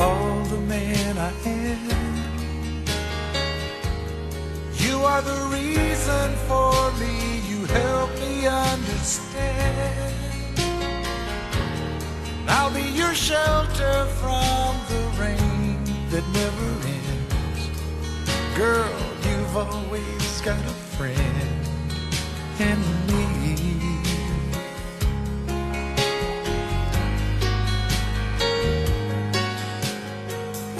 All the man I am, you are the reason for me. You help me understand. I'll be your shelter from the rain that never ends. Girl, you've always got a friend in me.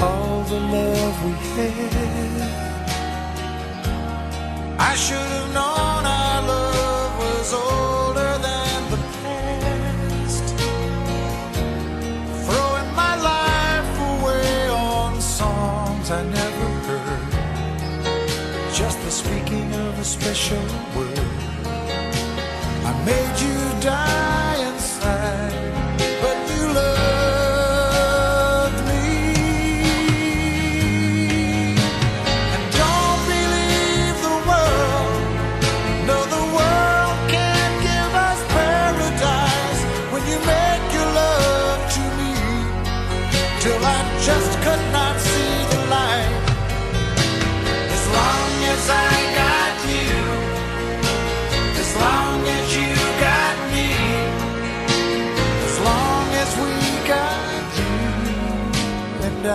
All the love we had, I should have known our love was older than the past. Throwing my life away on songs I never heard, just the speaking of a special word. I made you die inside, but you loved me. And don't believe the world, no, the world can't give us paradise when you make your love to me, till I just could not see the light. As long as I got you, as long as you got me, as long as we got you and I.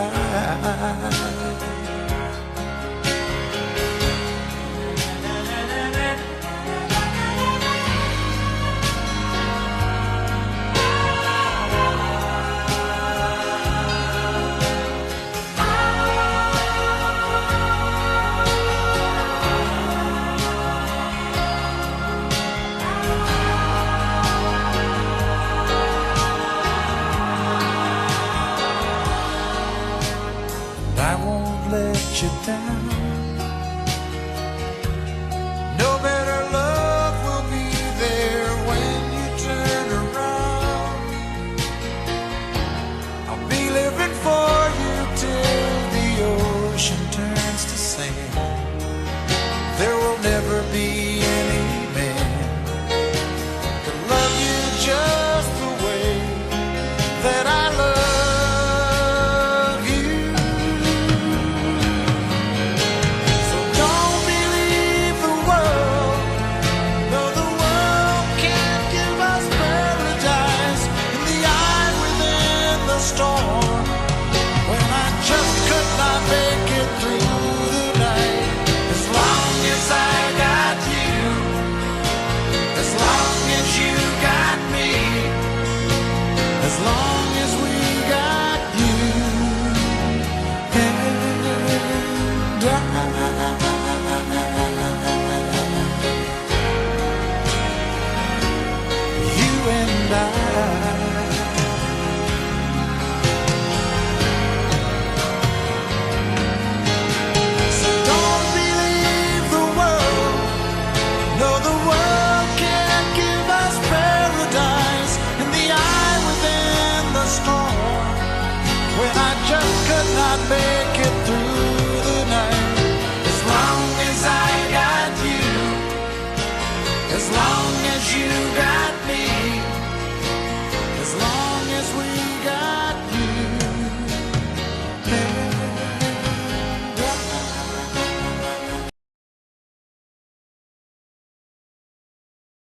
I won't let you down. No better love will be there when you turn around. I'll be living for you till the ocean turns to sand. There will never be any man to love you just the way that I love. Storm, when I just could not make it through the night. As long as I got you, as long as you got me, as long as we got you and I, you and I. When I just could not make it through